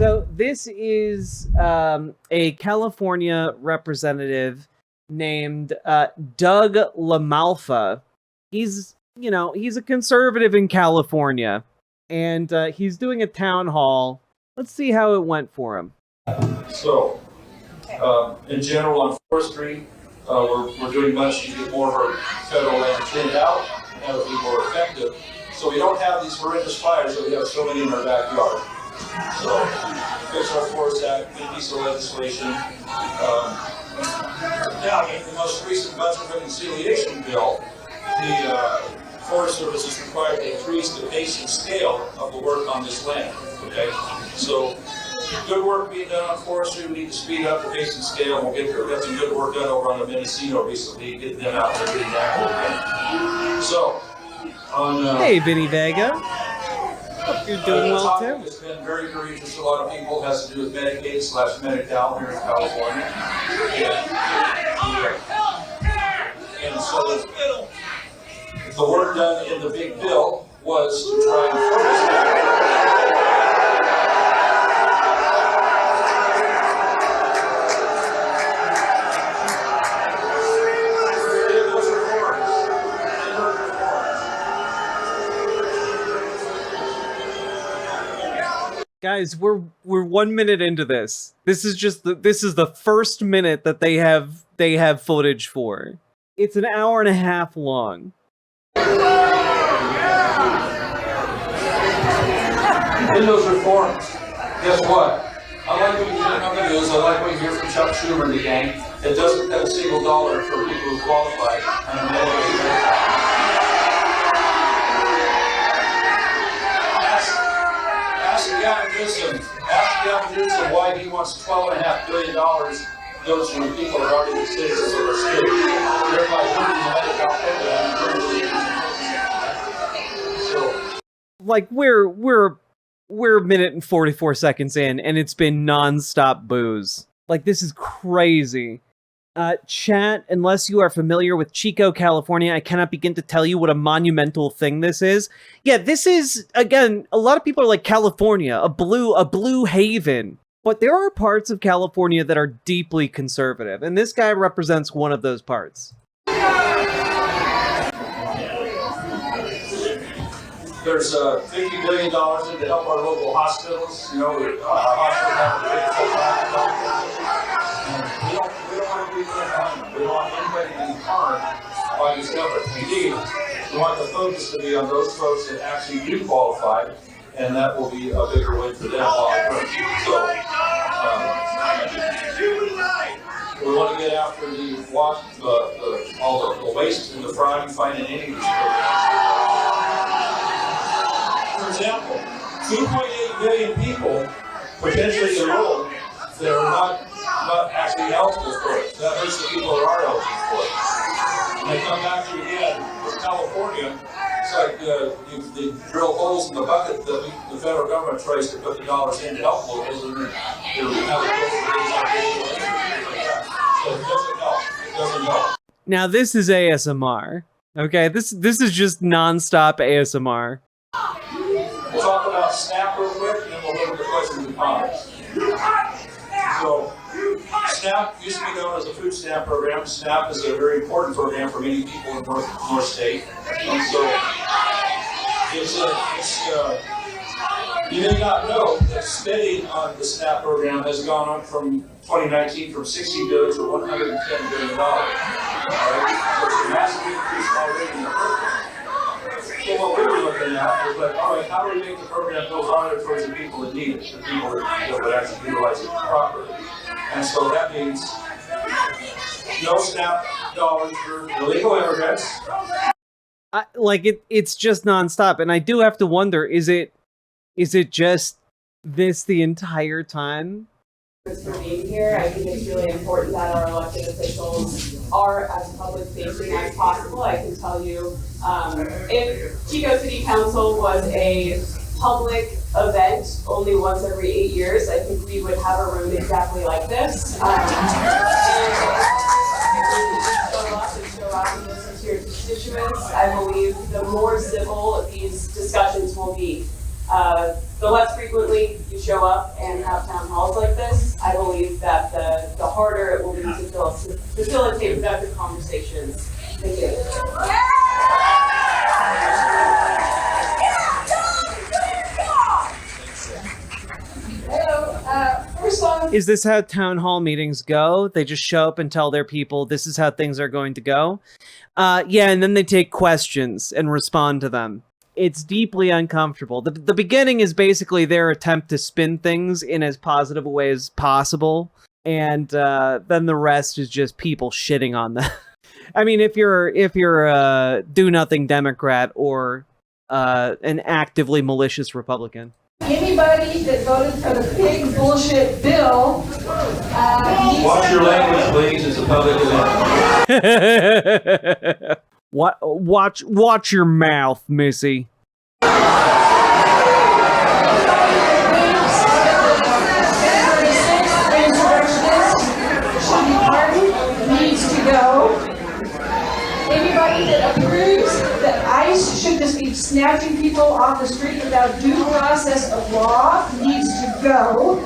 So this is a California representative named Doug LaMalfa. He's a conservative in California, and he's doing a town hall. Let's see how it went for him. So, in general, on forestry, we're doing much to get more of our federal land cleaned out and have it be more effective. So we don't have these horrendous fires that we have so many in our backyard. So, fix our Forest Act, good piece of legislation. Now, in the most recent budget reconciliation bill, the Forest Service is required to increase the pace and scale of the work on this land. Okay, so good work being done on forestry. We need to speed up the pace and scale, and we'll get there. We got some good work done over on the Mendocino recently, getting them out there getting active again. So, on hey, Vinny Vega. Hope you're doing well too. It's been very courageous to a lot of people. It has to do with Medicaid/Medi-Cal here in California. And so the work done in the big bill was to try and focus that. Guys, we're 1 minute into this. This is the first minute that they have footage for. It's an hour and a half long. In those reforms, guess what? I like what you hear on the news. I like what you hear from Chuck Schumer and the gang. It doesn't cut a single dollar for people who qualify under Medicaid. Ask Gavin Newsom why he wants $12.5 billion goes to the people who are already the citizens of our state. Thereby hurting the Medicaid program. So, like we're a minute and 44 seconds in, and it's been non-stop booze. Like, this is crazy. Chat, unless you are familiar with Chico, California, I cannot begin to tell you what a monumental thing this is. Yeah, this is, again, a lot of people are like, California, a blue haven. But there are parts of California that are deeply conservative, and this guy represents one of those parts. There's $50 billion in to help our local hospitals. You know, our hospitals have to pay full time. We don't want to be behind. We don't want anybody to be harmed by this government. Indeed, we want the focus to be on those folks that actually do qualify, and that will be a bigger win for them long term. So, we want to get after all the waste and the fraud you find in any of these programs. For example, 2.8 million people potentially enrolled that are not actually eligible for it. That hurts the people that are eligible for it. And they come back to you again with California. It's like they drill holes in the bucket that the federal government tries to put the dollars in to help locals, and they have it go for so it doesn't help. It doesn't help. Now this is ASMR. Okay, this is just non-stop ASMR. We'll talk about SNAP real quick, and then we'll look at the questions and comments. So, SNAP used to be known as a food stamp program. SNAP is a very important program for many people in North State. And so, you may not know that spending on the SNAP program has gone up from 2019 from $60 billion to $110 billion. All right? So it's a massive increase already in the program. So what we were looking at was like, all right, how do we make the program go farther towards the people that need it, the people that would actually utilize it properly? And so that means no SNAP dollars for illegal immigrants. It's just nonstop, and I do have to wonder: is it just this the entire time? For being here, I think it's really important that our elected officials are as public-facing as possible. I can tell you, if Chico City Council was a public event only once every 8 years, I think we would have a room exactly like this. Show up and listen to your constituents. I believe the more civil these discussions will be, the less frequently you show up and have town halls like this, I believe that the harder it will be to facilitate productive conversations. Thank you. Is this how town hall meetings go? They just show up and tell their people this is how things are going to go? Yeah, and then they take questions and respond to them. It's deeply uncomfortable. The beginning is basically their attempt to spin things in as positive a way as possible, and then the rest is just people shitting on them. I mean, if you're a do-nothing Democrat or an actively malicious Republican. Anybody that voted for the big bullshit bill Watch your language, please. It's a public event. Watch your mouth, Missy. needs to go. Anybody that approves that ICE should just be snatching people off the street without due process of law needs to go.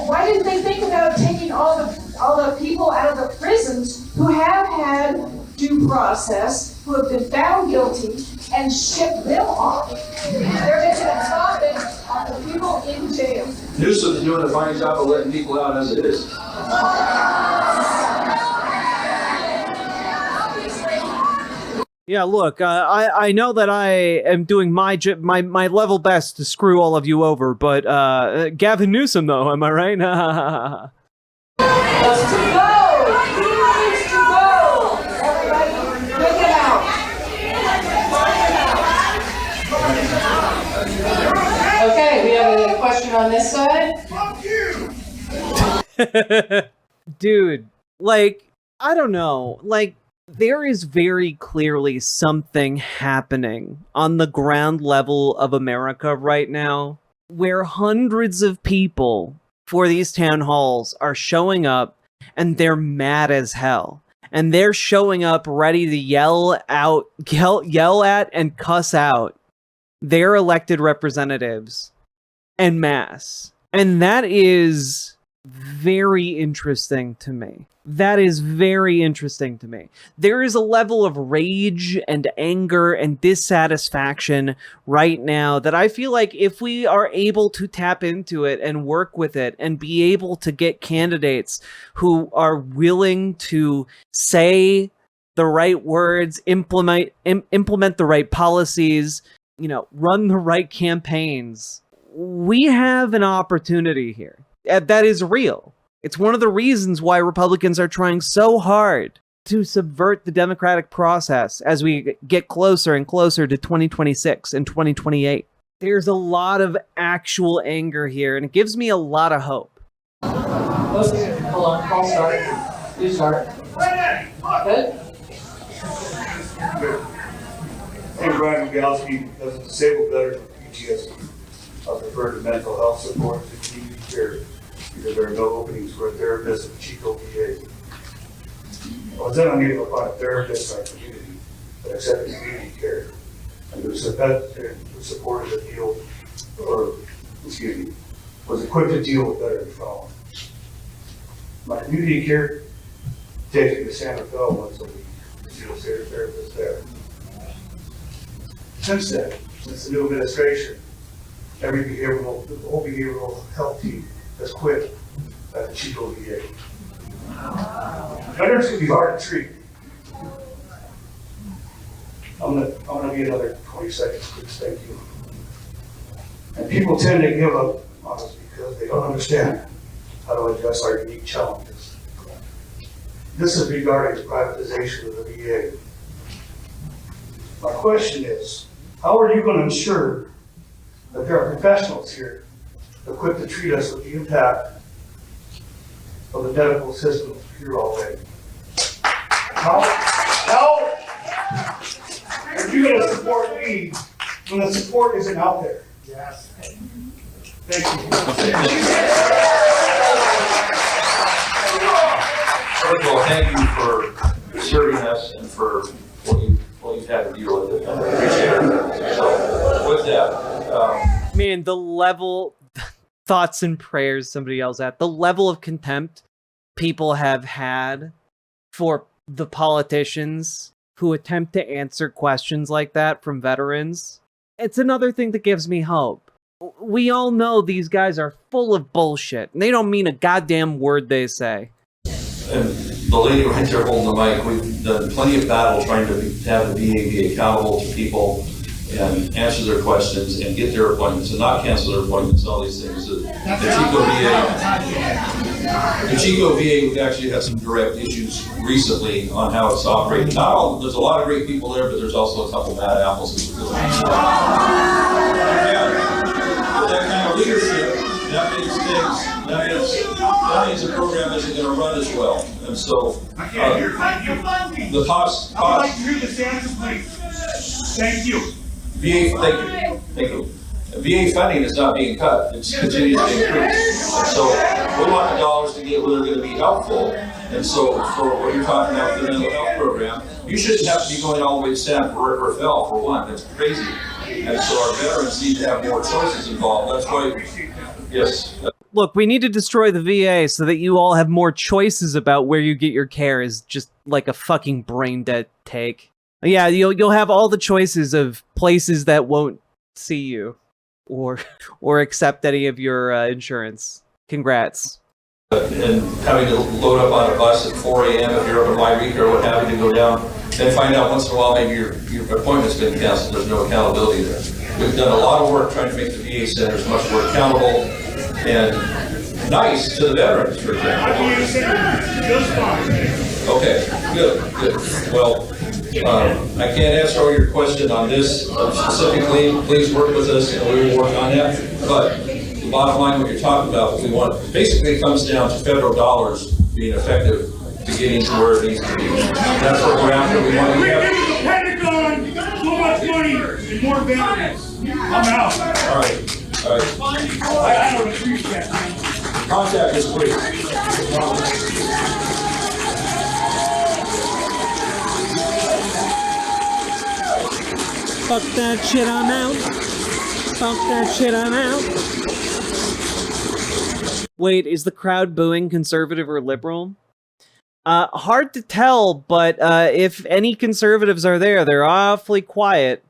Why didn't they think about taking all the people out of the prisons who have had due process, who have been found guilty, and ship them off? They're making a profit on the people in jail. Newsom's doing a fine job of letting people out as it is. Yeah, look, I know that I am doing my level best to screw all of you over, but Gavin Newsom, though, am I right? Let's go! He needs to go! Everybody, look it out! Okay, we have a question on this side. Dude, like, I don't know, like, there is very clearly something happening on the ground level of America right now where hundreds of people for these town halls are showing up and they're mad as hell. And they're showing up ready to yell at and cuss out their elected representatives en masse. And that is very interesting to me. That is very interesting to me. There is a level of rage and anger and dissatisfaction right now that I feel like if we are able to tap into it and work with it and be able to get candidates who are willing to say the right words, implement the right policies, you know, run the right campaigns, we have an opportunity here. That is real. It's one of the reasons why Republicans are trying so hard to subvert the democratic process as we get closer and closer to 2026 and 2028. There's a lot of actual anger here, and it gives me a lot of hope. Okay, hold on, I'll start. You start. Good? Hey, Brian Migalski, as a disabled veteran with PTSD, I prefer to mental health support to community care because there are no openings for a therapist at Chico VA. I was then unable to find a therapist in our community that accepted community care and who supported the deal, was equipped to deal with veteran trauma. My community care takes me to Santa Fe once a week to see a therapist there. Since then, since the new administration, the whole behavioral health team has quit at the Chico VA. Veterans can be hard to treat. I'm gonna be another 20 seconds, please, thank you. And people tend to give up on us because they don't understand how to address our unique challenges. This is regarding the privatization of the VA. My question is, how are you going to ensure that there are professionals here equipped to treat us with the impact of the medical system here already? How are you going to support me when the support isn't out there? Yes. Thank you. First of all, thank you for serving us and for what you've had to deal with. I appreciate it. So, with that, Man, the level, thoughts and prayers, somebody yells at, the level of contempt people have had for the politicians who attempt to answer questions like that from veterans. It's another thing that gives me hope. We all know these guys are full of bullshit, and they don't mean a goddamn word they say. and the lady right there holding the mic, we've done plenty of battle trying to have the VA be accountable to people and answer their questions and get their appointments and not cancel their appointments, all these things. The Chico VA, we've actually had some direct issues recently on how it's operated. Not all, there's a lot of great people there, but there's also a couple bad apples. That kind of leadership, that means things, that means the program isn't going to run as well. And so, the cost. I'd like to hear this answer, please. Thank you. VA, thank you. VA funding is not being cut; it's continuing to increase. And so, we want the dollars to get where they're going to be helpful. And so, for what you're talking about, the mental health program, you shouldn't have to be going all the way to Stanford or FL for one. That's crazy. And so, our veterans need to have more choices involved. That's why, yes. Look, we need to destroy the VA so that you all have more choices about where you get your care. Is just like a fucking brain dead take. Yeah, you'll have all the choices of places that won't see you or accept any of your insurance. Congrats. And having to load up on a bus at 4 a.m. if you're up in Wairika or what have you to go down, then find out once in a while maybe your appointment's been canceled. There's no accountability there. We've done a lot of work trying to make the VA centers much more accountable and nice to the veterans, for example. Okay, good. Well, I can't answer all your question on this specifically. Please work with us and we will work on that. But the bottom line, what you're talking about, what we want, basically it comes down to federal dollars being effective to getting to where it needs to be. That's what we're after. We want to have the Pentagon so much money and more veterans. I'm out. All right. I don't appreciate that. Contact us, please. Fuck that shit, I'm out. Fuck that shit, I'm out. Wait, is the crowd booing conservative or liberal? Hard to tell, but if any conservatives are there, they're awfully quiet.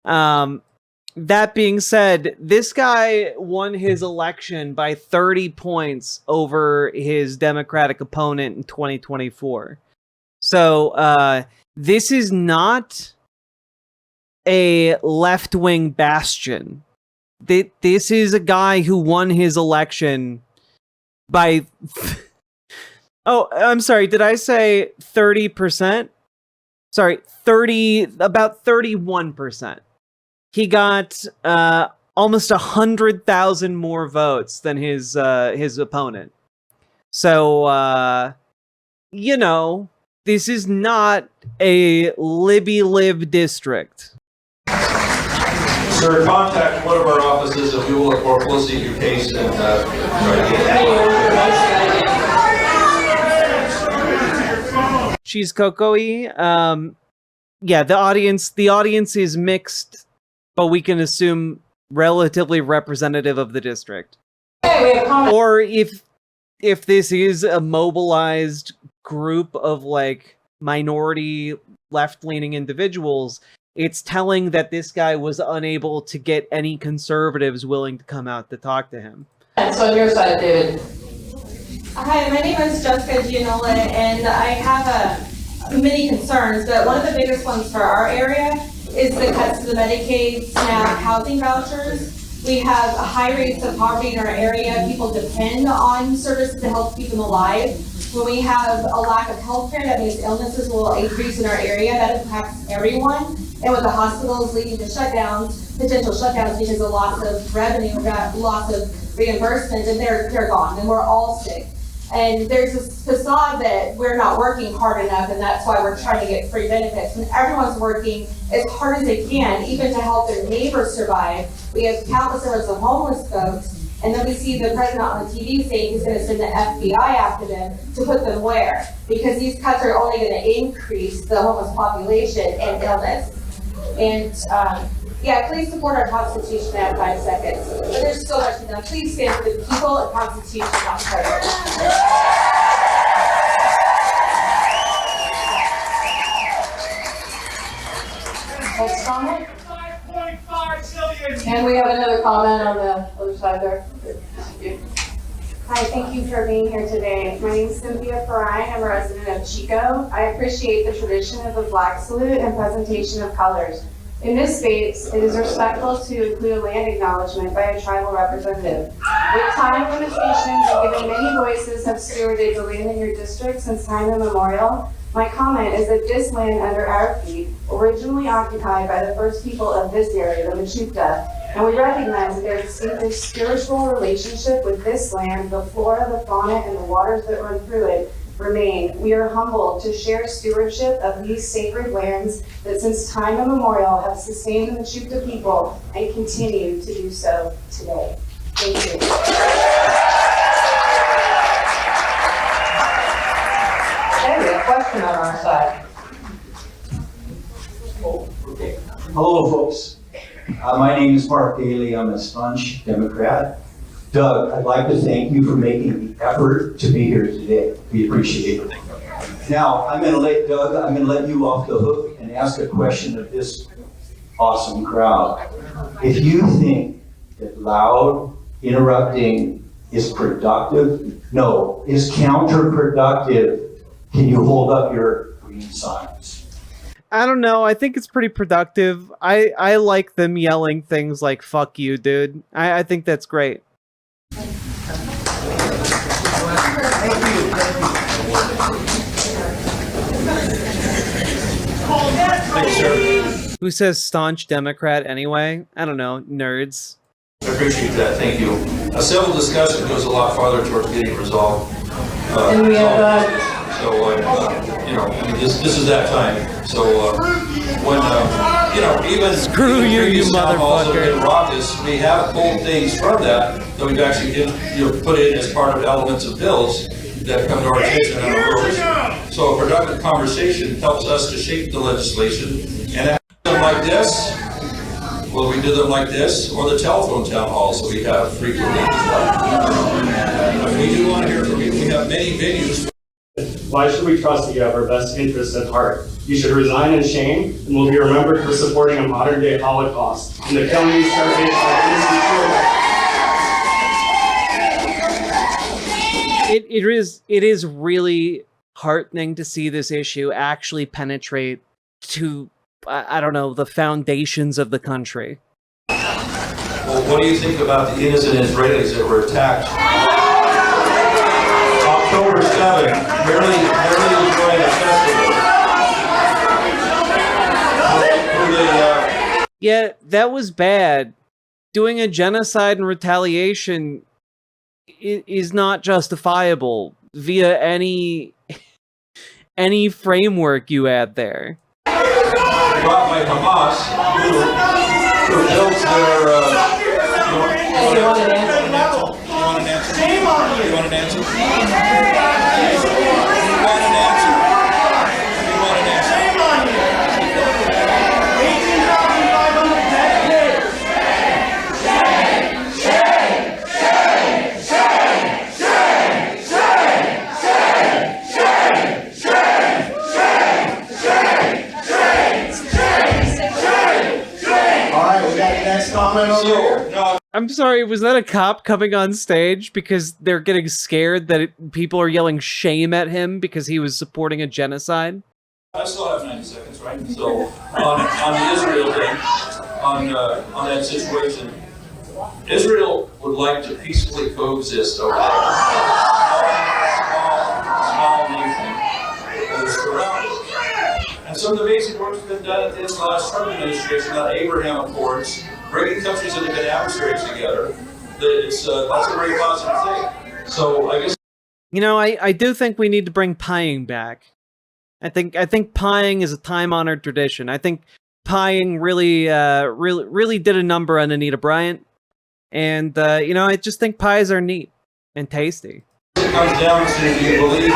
That being said, this guy won his election by 30 points over his Democratic opponent in 2024. So, this is not a left-wing bastion. This is a guy who won his election by... Oh, I'm sorry, did I say 30%? Sorry, about 31%. He got almost 100,000 more votes than his opponent. So, you know, this is not a Libby-Lib district. Sir, contact one of our offices and we will look more closely at your case and try to get it. She's Coco-y. Yeah, the audience is mixed, but we can assume relatively representative of the district. Or if this is a mobilized group of like minority left-leaning individuals, it's telling that this guy was unable to get any conservatives willing to come out to talk to him. And so on your side, David. Hi, my name is Jessica Gianola, and I have many concerns, but one of the biggest ones for our area is the cuts to the Medicaid, SNAP, housing vouchers. We have high rates of poverty in our area. People depend on services to help keep them alive. When we have a lack of health care, that means illnesses will increase in our area. That impacts everyone. And with the hospitals leading to shutdowns, potential shutdowns because of loss of revenue, loss of reimbursement, and they're gone, and we're all sick. And there's this facade that we're not working hard enough, and that's why we're trying to get free benefits. When everyone's working as hard as they can, even to help their neighbors survive. We have countless numbers of homeless folks, and then we see the president on the TV saying he's going to send the FBI after them to put them where? Because these cuts are only going to increase the homeless population and illness. And Yeah, please support our Constitution. I have 5 seconds. But there's so much to be done. Please stand for the people and Constitution, not the president. Next comment? 5.5 billion. And we have another comment on the other side there. Hi, thank you for being here today. My name is Cynthia Farine. I'm a resident of Chico. I appreciate the tradition of the flag salute and presentation of colors. In this space, it is respectful to include a land acknowledgement by a tribal representative. With time limitations and given many voices have stewarded the land in your district since time immemorial, my comment is that this land under our feet, originally occupied by the first people of this area, the Mechoopda, and we recognize that there is a spiritual relationship with this land, the flora, the fauna, and the waters that run through it remain. We are humbled to share stewardship of these sacred lands that since time immemorial have sustained the Mechoopda people and continue to do so today. Thank you. Okay, we have a question on our side. Hello, folks. My name is Mark Daly. I'm a staunch Democrat. Doug, I'd like to thank you for making the effort to be here today. We appreciate it. Now, I'm going to let you off the hook and ask a question of this awesome crowd. If you think that loud interrupting is counterproductive, can you hold up your green signs? I don't know. I think it's pretty productive. I like them yelling things like "fuck you, dude." I think that's great. Thanks, sir. Who says staunch Democrat anyway? I don't know. Nerds. I appreciate that. Thank you. A civil discussion goes a lot farther towards getting resolved. And we have, This is that time. So when even Screw you, you motherfucker. In raucous, we have pulled things from that we've actually put in as part of elements of bills that come to our attention on our roads. So a productive conversation helps us to shape the legislation, and them like this. Well, we do them like this, or the telephone town halls that we have frequently. We do want to hear from you. We have many venues. Why should we trust that you have our best interests at heart? You should resign in shame and will be remembered for supporting a modern-day Holocaust and the killing, starvation, of innocent children. It is really heartening to see this issue actually penetrate to, I don't know, the foundations of the country. Well, what do you think about the innocent Israelis that were attacked? October 7th, barely enjoying a festival. Yeah, that was bad. Doing a genocide and retaliation is not justifiable via any framework you add there. Brought by Hamas, who builds their. You want an answer? Shame on you! You want an answer? You want an answer? Shame on you! 18,500 dead kids! I'm sorry, was that a cop coming on stage because they're getting scared that people are yelling shame at him because he was supporting a genocide? I still have 90 seconds, right? So, on the Israel thing, on that situation, Israel would like to peacefully coexist over there. Small nation that is surrounded. And some of the basic work has been done at this last Trump administration on Abraham Accords, bringing countries that have been adversaries together. That's a very positive thing. So I guess. You know, I do think we need to bring pieing back. I think pieing is a time-honored tradition. I think pieing really did a number on Anita Bryant, and I just think pies are neat and tasty. It comes down to, do you believe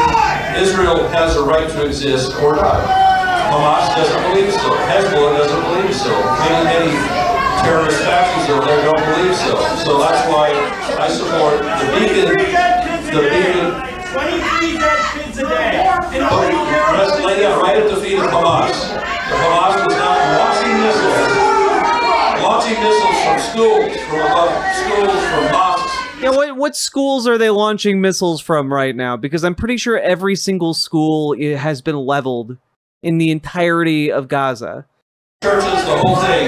Israel has a right to exist or not? Hamas doesn't believe so. Hezbollah doesn't believe so. Many terrorist fascism, they don't believe so. So that's why I support the Beacon. 23 dead kids a day. And all you care about Lay down right at the feet of Hamas. The Hamas was now launching missiles from schools, from above schools, from mosques. Yeah, what schools are they launching missiles from right now? Because I'm pretty sure every single school has been leveled in the entirety of Gaza. Churches, the whole thing,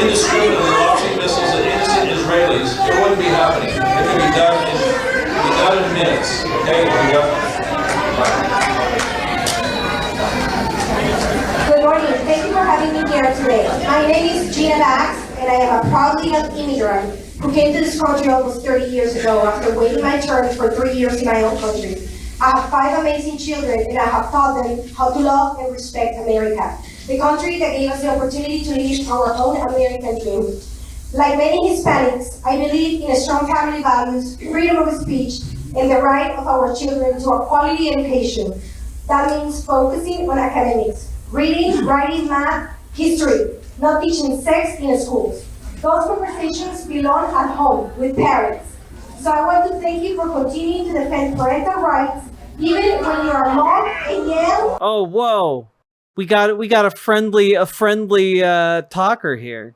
indiscriminately launching missiles at innocent Israelis, it wouldn't be happening. It could be done in minutes. Okay, it could be done. Good morning. Thank you for having me here today. My name is Gina Bax, and I am a proud legal immigrant who came to this country almost 30 years ago after waiting my turn for 3 years in my own country. I have 5 amazing children, and I have taught them how to love and respect America, the country that gave us the opportunity to live our own American dream. Like many Hispanics, I believe in strong family values, freedom of speech, and the right of our children to a quality education. That means focusing on academics, reading, writing, math, history, not teaching sex in schools. Those conversations belong at home with parents. So I want to thank you for continuing to defend parental rights, even when you are long and young. Oh, whoa. We got a friendly talker here.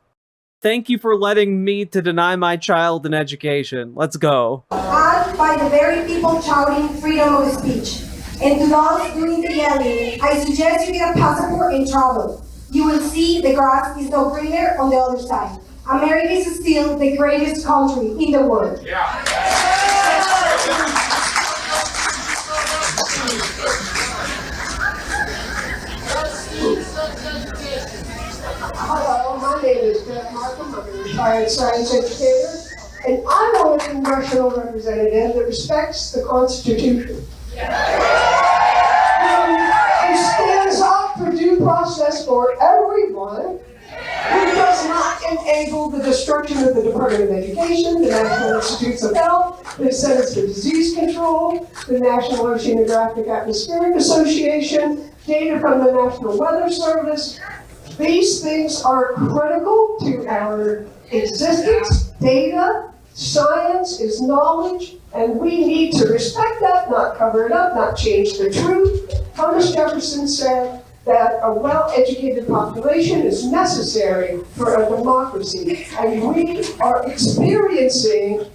Thank you for letting me to deny my child an education. Let's go. And by the very people shouting freedom of speech. And to those doing the yelling, I suggest you get a passport and travel. You will see the grass is no greener on the other side. America is still the greatest country in the world. Yeah. Hello, my name is Beth Markham. I'm a retired science educator, and I want a congressional representative that respects the Constitution. Who stands up for due process for everyone, who does not enable the destruction of the Department of Education, the National Institutes of Health, the Centers for Disease Control, the National Oceanographic Atmospheric Association, data from the National Weather Service. These things are critical to our existence. Data, science is knowledge, and we need to respect that, not cover it up, not change the truth. Thomas Jefferson said that a well-educated population is necessary for a democracy, and we are experiencing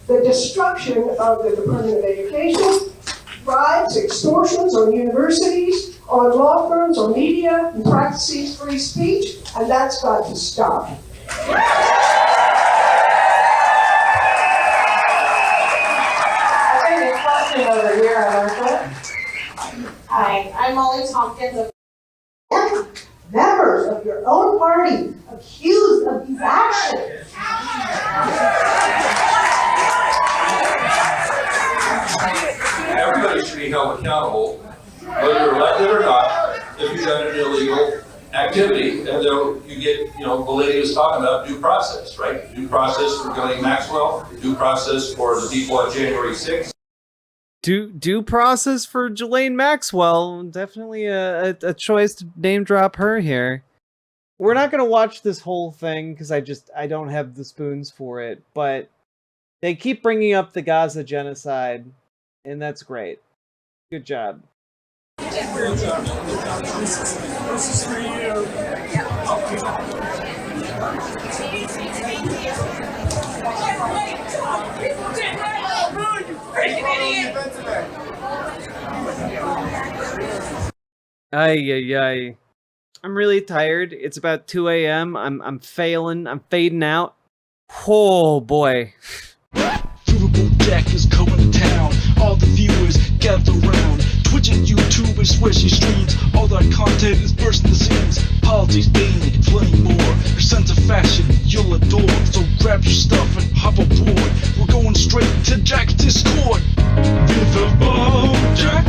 the destruction of the Department of Education, bribes, extortions on universities, on law firms, on media, and practicing free speech, and that's got to stop. Okay, next question over here, Alexa. Hi, I'm Molly Tompkins. Members of your own party accused of these actions. Everybody should be held accountable, whether you're elected or not, if you've done an illegal activity. And though you get, the lady was talking about due process, right? Due process for Ghislaine Maxwell, due process for the people on January 6th. Due process for Ghislaine Maxwell. Definitely a choice to name drop her here. We're not going to watch this whole thing because I don't have the spoons for it, but they keep bringing up the Gaza genocide, and that's great. Good job. Ay. I'm really tired. It's about 2 a.m. I'm fading out. Oh boy. Riverboat deck is going to town. All the viewers gather around. Twitch and YouTube is where she streams. All that content is bursting the seams. Politics, dating, plenty more. Her sense of fashion you'll adore. So grab your stuff and hop aboard. We're going straight to Jack's Discord. Riverboat Jack.